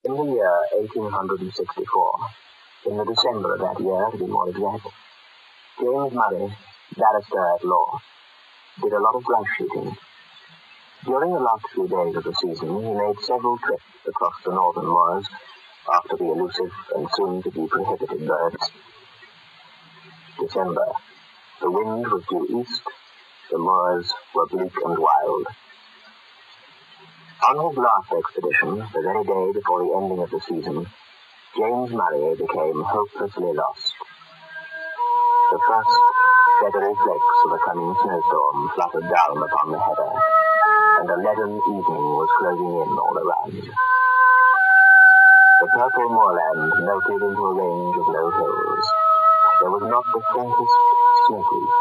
In the year 1864, in the December of that year, to be more exact, James Murray, barrister at law, did a lot of grouse shooting. During the last few days of the season, he made several trips across the northern moors after the elusive and soon-to-be prohibited birds. December. The wind was due east. The moors were bleak and wild. On his last expedition, the very day before the ending of the season, James Murray became hopelessly lost. The first feathery flakes of a coming snowstorm fluttered down upon the heather, and a leaden evening was closing in all around. The purple moorland melted into a range of low hills. There was not the faintest snowflake,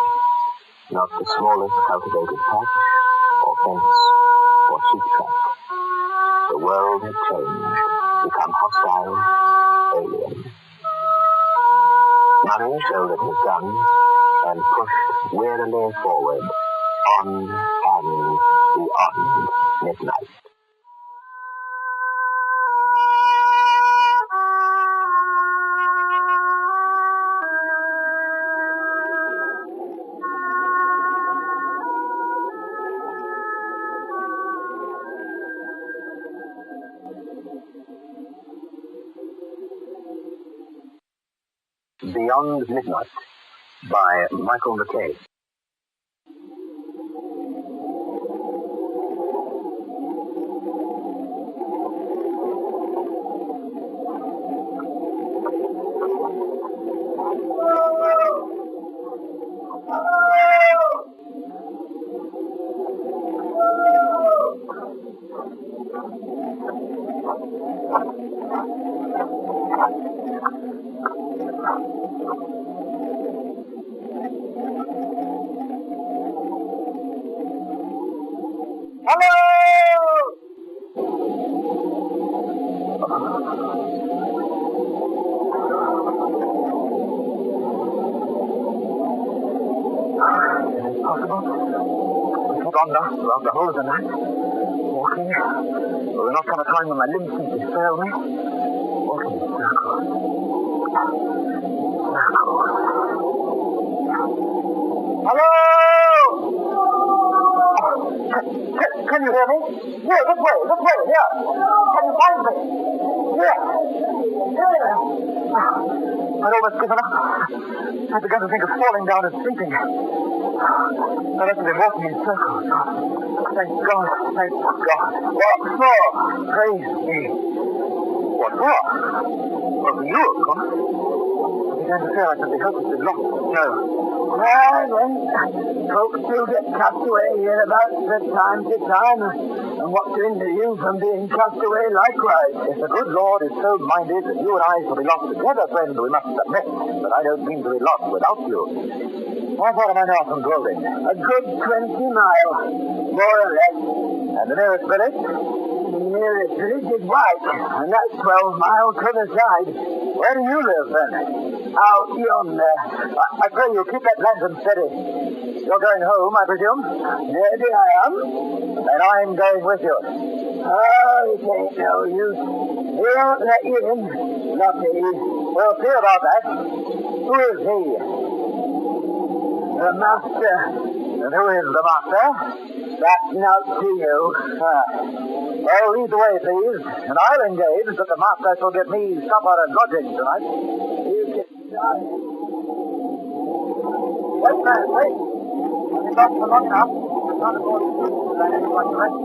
not the smallest cultivated patch, or fence, or sheep track. The world had changed, become hostile, alien. Murray shouldered his gun and pushed wearily forward, on and beyond midnight. Beyond Midnight by Michael McKay. Throughout the whole of the night, walking. There will not come a time when my limbs seem to fail me. Walking in circles. Hello! Can you hear me? Here, this way, here. Can you find me? Here. I'd almost given up. I began to think of falling down and sleeping. I haven't been walking in circles. Thank God. What for? Praise me. What for? Well, for you, of course. I began to feel I should be hopelessly lost. No. Well, then, folks do get cast away here about time to time. And what to hinder you from being cast away likewise? If the good Lord is so minded that you and I shall be lost together, friend, we must submit. But I don't mean to be lost without you. How far am I now from Golding? A good 20 miles, more or less. And the nearest village? The nearest village is White, and that's 12 miles to the side. Where do you live, then? Out yonder. I pray you keep that lantern steady. You're going home, I presume? Steady I am. Then I'm going with you. Oh, it ain't no use. We won't let you in. Not me. We'll see about that. Who is he? The master. And who is the master? That's not to you. Well, lead the way, please. And I'll engage that the master shall give me supper and lodging tonight. You can start. Wait, man, wait. I've got for long enough. I'm not going to let anyone rest.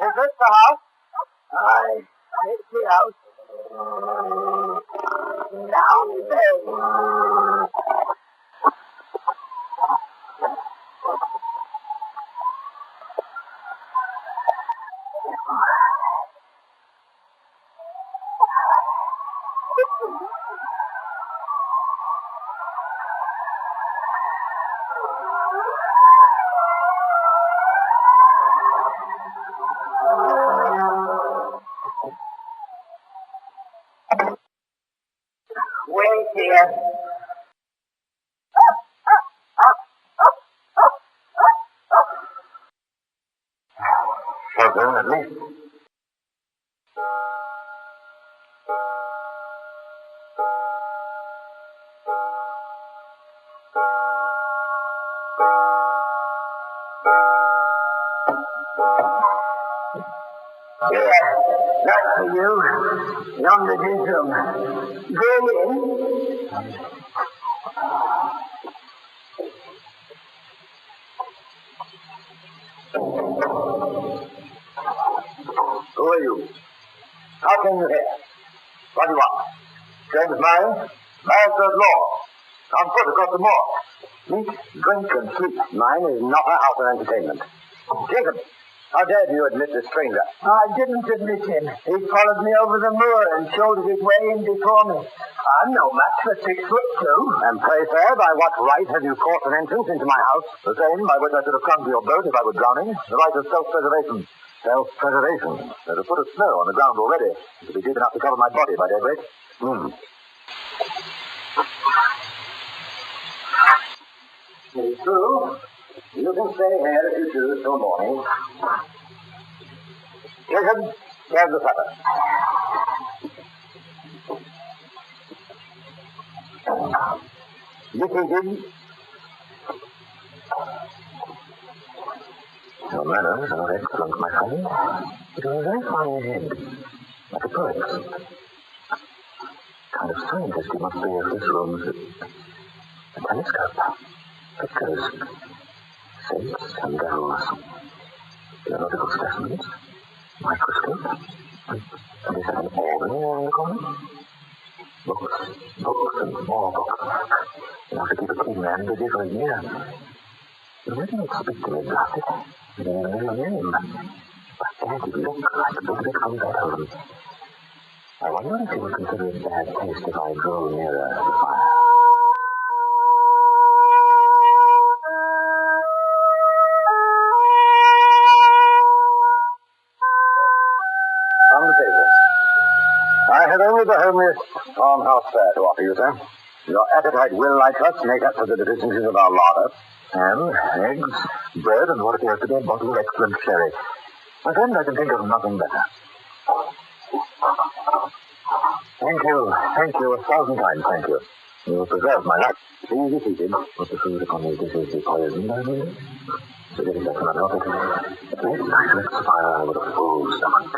Is this the house? Aye, it's the house. Down there. Wait here. Shelter, at least. Here, that's for you. Yonder bedroom. Go in. Who are you? How came you here? What do you want? James Myers, Master's Law. On foot across the moor. Eat, drink, and sleep. Mine is not a house of entertainment. Jacob, how dared you admit this stranger? I didn't admit him. He followed me over the moor and shouldered his way in before me. I'm no match for 6'2". And pray, sir, by what right have you forced an entrance into my house? The same by which I should have come to your boat if I were drowning. The right of self-preservation. Self-preservation. There's a foot of snow on the ground already. It will be deep enough to cover my body by daybreak. It is true. You can stay here if you choose till morning. Jacob, here's the supper. This is it. Your manners are excellent, my friend. But you have a very fine head, like a poet's. Kind of scientist you must be if this room's a telescope. Pictures, shapes and bells, geological specimens, microscope, and is that an organ in the corner? Books and more books. Enough to keep a keen man busy for a year. You really don't speak to me, Blasted. You didn't even know your name. But Dad, you look like a big bit from Beethoven. I wonder if you would consider it bad taste if I drew nearer the fire. On the table. I have only the homeliest farmhouse fare to offer you, sir. Your appetite will, I trust, make up for the deficiencies of our larder. Ham, eggs, bread, and what appears to be a bottle of excellent sherry. My friend, I can think of nothing better. Thank you 1,000 times, thank you. You have preserved my life. Please be seated. Put the food upon these dishes be poisoned, I mean. So getting back to my help it. At least I shall expire with a full stomach.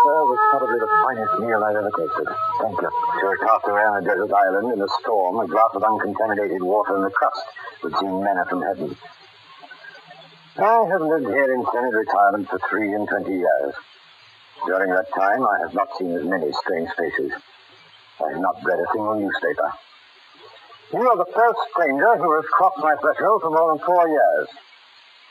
Was probably the finest meal I've ever tasted. Thank you. Sure, cast away on a desert island in a storm, a glass of uncontaminated water and the crust would seem manna from heaven. I have lived here in semi-retirement for 23 years. During that time, I have not seen as many strange faces. I have not read a single newspaper. You are the first stranger who has crossed my threshold for more than 4 years.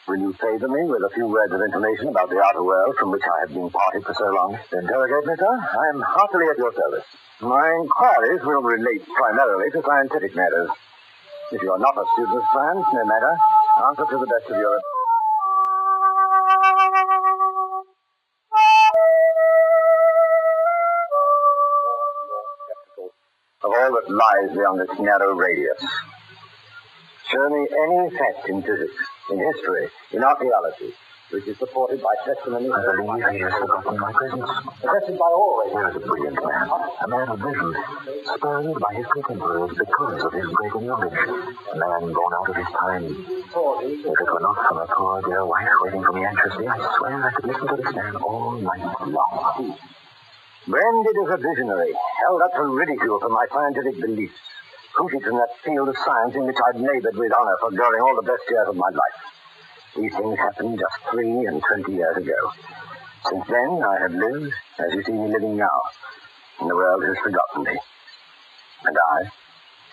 Will you favor me with a few words of information about the outer world from which I have been parted for so long? Interrogate me, sir. I am heartily at your service. My inquiries will relate primarily to scientific matters. If you are not a student of science, no matter. Answer to the best of your... of all that lies beyond its narrow radius. Show me any fact in physics, in history, in archaeology, which is supported by testimony... I believe he has forgotten my presence. Attested by all. Here is a brilliant man, a man of vision, spurned by his contemporaries because of his greater knowledge, a man born out of his time. If it were not for my poor dear wife waiting for me anxiously, I swear I could listen to this man all night long. Branded as a visionary, held up for ridicule for my scientific beliefs, rooted in that field of science in which I'd labored with honor for during all the best years of my life. These things happened just 23 years ago. Since then, I have lived as you see me living now, and the world has forgotten me. And I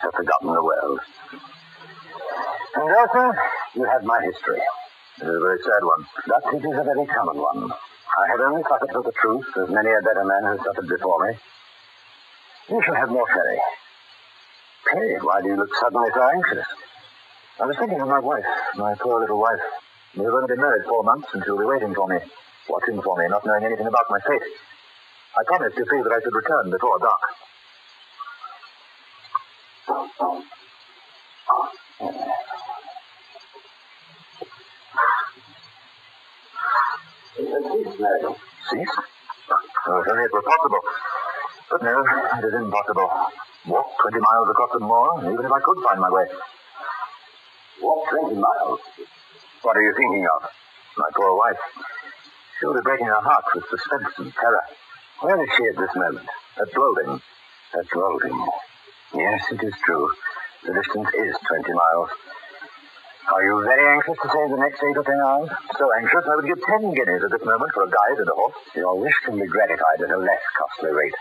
have forgotten the world. And Arthur, you have my history. It is a very sad one, but it is a very common one. I have only suffered for the truth, as many a better man has suffered before me. You shall have more sherry. Pray, why do you look suddenly so anxious? I was thinking of my wife, my poor little wife. We have only been married 4 months, and she'll be waiting for me, watching for me, not knowing anything about my fate. I promised, you see, that I should return before dark. Cease? Oh, if only it were possible. But no, it is impossible. Walk 20 miles across the moor, even if I could find my way. Walk 20 miles? What are you thinking of? My poor wife. She will be breaking her heart with suspense and terror. Where is she at this moment? At Golding. At Golding. Yes, it is true. The distance is 20 miles. Are you very anxious to save the next 8 or 10 hours? So anxious, I would give 10 guineas at this moment for a guide and a horse. Your wish can be gratified at a less costly rate.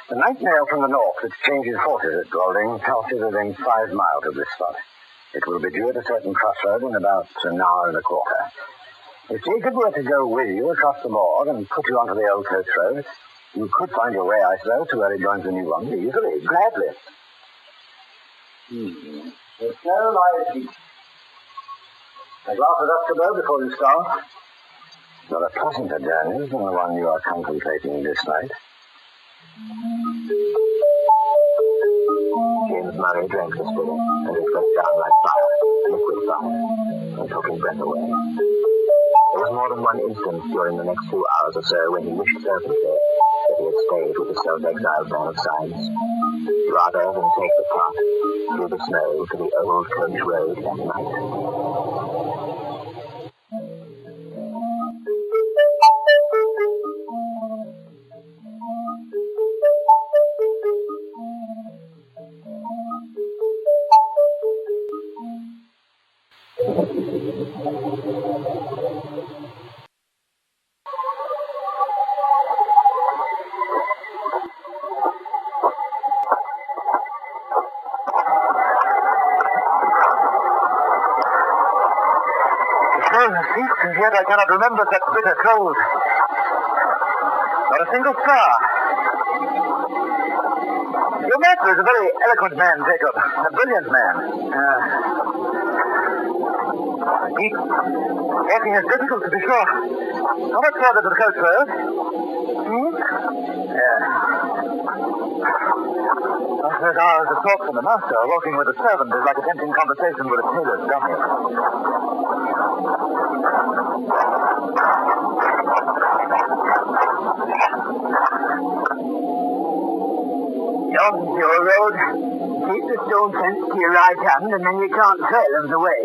The night mail from the north that changes horses at Golding passes within 5 miles of this spot. It will be due at a certain crossroad in about an hour and a quarter. If Jacob were to go with you across the moor and put you onto the old coach road, you could find your way, I suppose, to where he joins the new one easily, gladly. There's no light. A glass of Escobar before you start. Not a pleasanter journey than the one you are contemplating this night. James Murray drank the spirit, and it went down like fire, liquid fire, and took his breath away. There was more than one instant during the next 2 hours or so when he wished fervently that he had stayed with the self-exiled man of science, rather than take the path through the snow to the old coach road that night. And yet I cannot remember such bitter cold. Not a single star. Your master is a very eloquent man, Jacob. A brilliant man. Walking is difficult, to be sure. How much further to the coach road? Yeah. After those hours of talk from the master, walking with a servant is like attempting conversation with a tailor's dummy. Yon's your road. Keep the stone fence to your right hand, and then you can't trail of the way.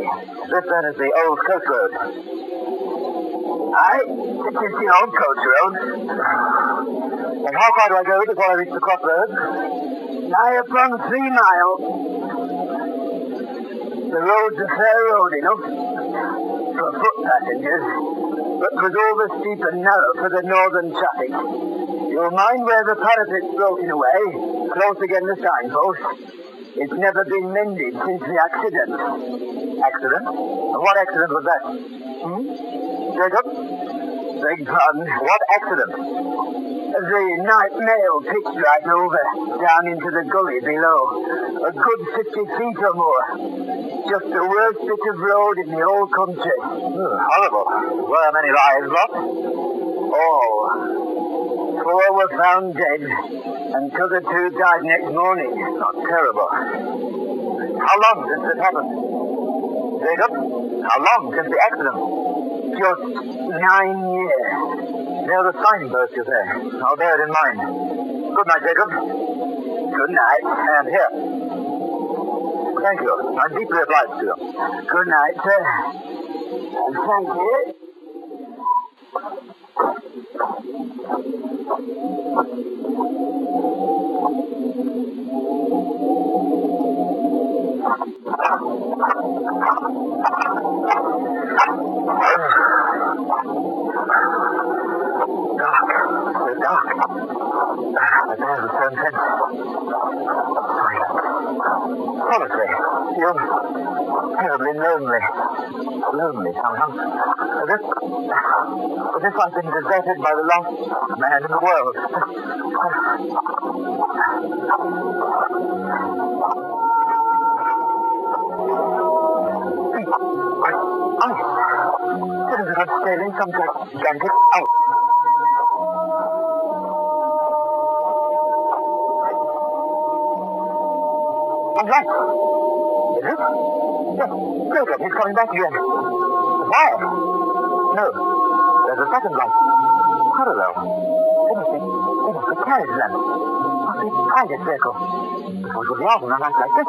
This then is the old coach road. Aye, it is the old coach road. And how far do I go before I reach the crossroads? Nigh upon 3 miles. The road's a fair road enough for foot passengers, but was over steep and narrow for the northern traffic. You'll mind where the parapet's broken away, close against the signpost. It's never been mended since the accident. Accident? What accident was that? Jacob? Beg pardon. What accident? The night mail pitched right over, down into the gully below. A good 50 feet or more. Just the worst bit of road in the whole country. Horrible. Were many lives lost? All. 4 were found dead, and the other 2 died next morning. Oh, terrible. How long since it happened? Jacob, how long since the accident? Just 9 years. Near the signpost, you say? I'll bear it in mind. Good night, Jacob. Good night. And here. Thank you. I'm deeply obliged to you. Good night, sir. And thank you. Dark. But there's the stone fence. Solitary. You're terribly lonely. Lonely somehow. As if I've been deserted by the last man in the world. Couldn't have sailing some gigantic out. All right. Is it? Yes. Great, he's coming back again. Why? No. There's a second light. Parallel. Anything. A carriage lamp. Must be a private vehicle. Before it would be out on a night like this.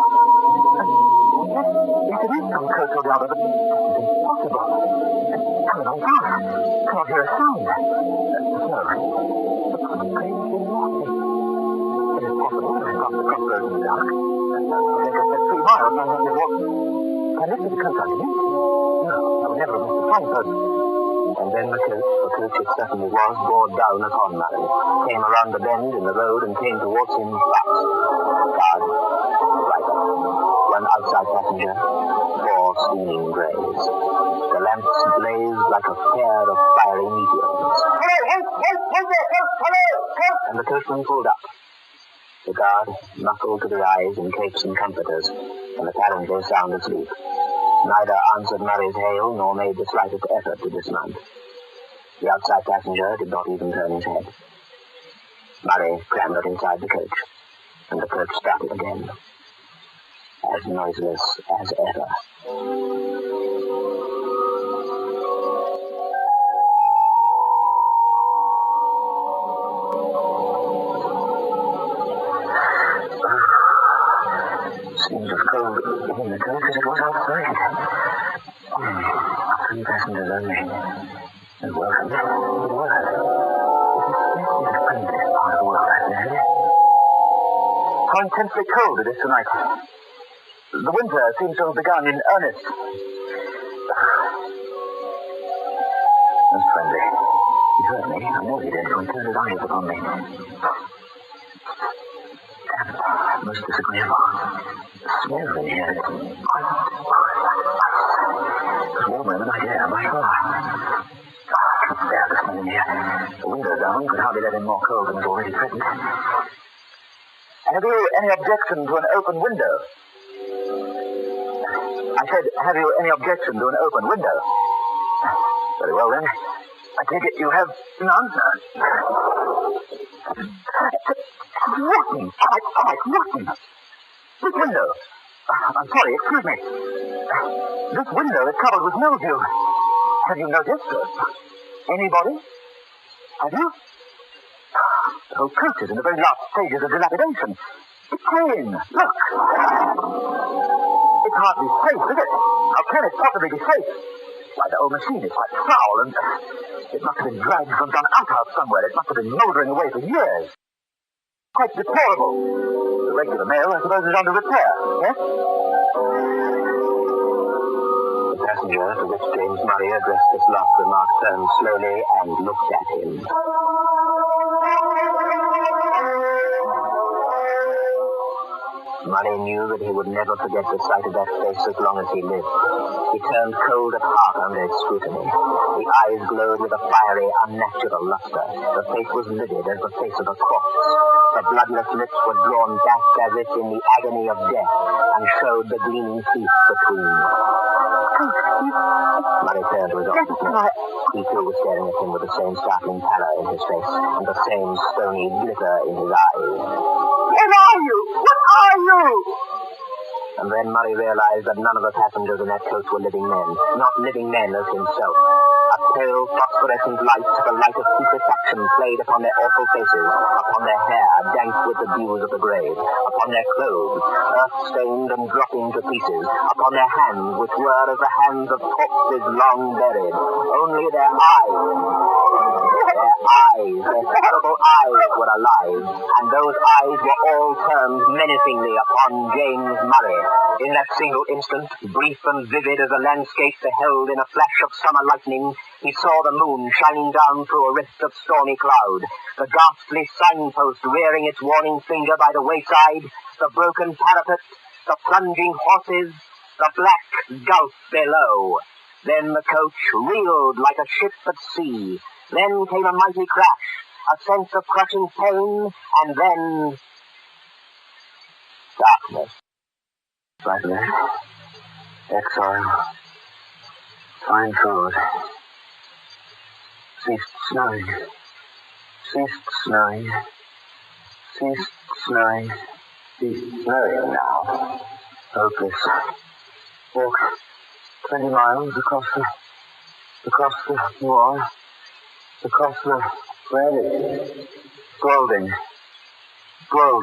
Yes, it is some coast or the other, but it's impossible. It's coming on fast. Can't hear a sound. No. Strangely noisy. It is possible that I've got the crossroads in the dark. I think I said 3 miles, and I have to walk. Can I lift the coast underneath? No, I would never have missed the signpost. And then the coach it certainly was, bore down upon Murray, came around the bend in the road and came towards him fast. Guard, driver, one outside passenger, 4 steaming greys. The lamps blazed like a pair of fiery meteors. And the coachman pulled up. The guard knuckled to the eyes in capes and comforters, and apparently sound asleep. Neither answered Murray's hail nor made the slightest effort to dismount. The outside passenger did not even turn his head. Murray clambered inside the coach, and the coach started again, as noiseless as ever. Seems as cold in the coach as it was outside. 3 passengers only. And welcome to the world. This is the friendliest part of the world, I've heard. How intensely cold it is tonight. The winter seems to have begun in earnest. That's friendly. He heard me. I know he did, for he turned his eyes upon me. Damn, most disagreeable. The smell in here is quite it's warmer than I dare, by far. I can't bear the smell in here. The window down could hardly let in more cold than is already present. Have you any objection to an open window? I said, have you any objection to an open window? Very well, then. I take it you have none. Rotten. Quite rotten. This window. I'm sorry, excuse me. This window is covered with mildew. Have you noticed? Anybody? Have you? The whole coach is in the very last stages of dilapidation. Decaying. Look. It's hardly safe, is it? How can it possibly be safe? Why, the old machine is quite foul, and it must have been dragged from some outhouse somewhere. It must have been mouldering away for years. Quite deplorable. The regular mail, I suppose, is under repair, yes? The passenger to which James Murray addressed this last remark turned slowly and looked at him. Murray knew that he would never forget the sight of that face as long as he lived. He turned cold at heart under its scrutiny. The eyes glowed with a fiery, unnatural luster. The face was livid as the face of a corpse. The bloodless lips were drawn back as if in the agony of death, and showed the gleaming teeth between. Murray turned to his officer. He too was staring at him with the same startling pallor in his face, and the same stony glitter in his eyes. What are you? What are you? And then Murray realized that none of the passengers in that coach were living men, not living men as himself. A pale, phosphorescent light, the light of putrefaction, played upon their awful faces, upon their hair, dank with the dews of the grave, upon their clothes, earth-stained and dropping to pieces, upon their hands, which were as the hands of corpses long buried. Only their eyes. Their terrible eyes were alive, and those eyes were all turned menacingly upon James Murray. In that single instant, brief and vivid as a landscape beheld in a flash of summer lightning, he saw the moon shining down through a rift of stormy cloud, the ghastly signpost rearing its warning finger by the wayside, the broken parapet, the plunging horses, the black gulf below. Then the coach reeled like a ship at sea. Then came a mighty crash, a sense of crushing pain, and then darkness. Nightmare, exile, fine food, ceased snowing, ceased snowing, ceased snowing, ceased snowing now. Hopeless. Walk 20 miles across the moor, across the prairie. Golding. Oh,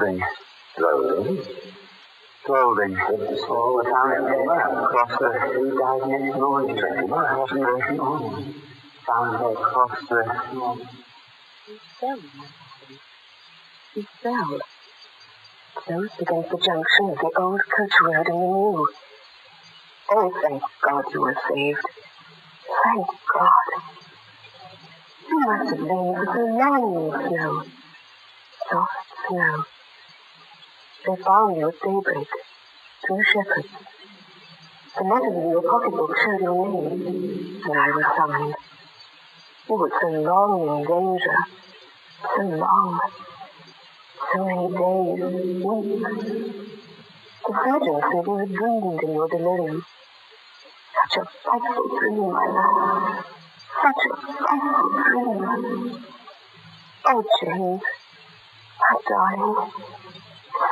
I found it. Across the... He died next morning. 20 miles. Found it across the... He fell. Close against the junction of the old coach road and the new. Oh, thank God you were saved. Thank God. You must have lain for so long in the snow. Soft snow. They found you at daybreak. 2 shepherds. The letters in your pocketbook showed your name, and I was summoned. You were so long in danger. So long. So many days, weeks. The surgeon said you had dreamed in your delirium. Such a frightful dream, my love. Such a frightful dream. Oh, James, my darling,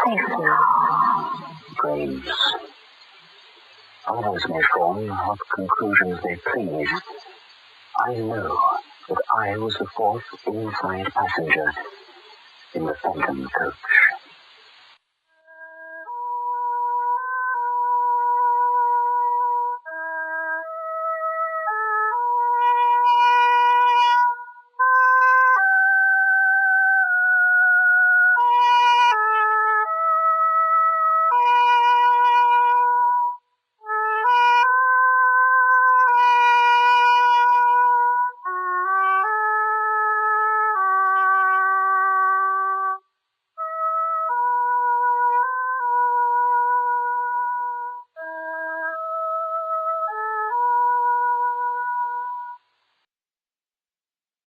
safe now. Graves. Others may form what conclusions they please. I know that I was the 4th inside passenger in the Phantom coach.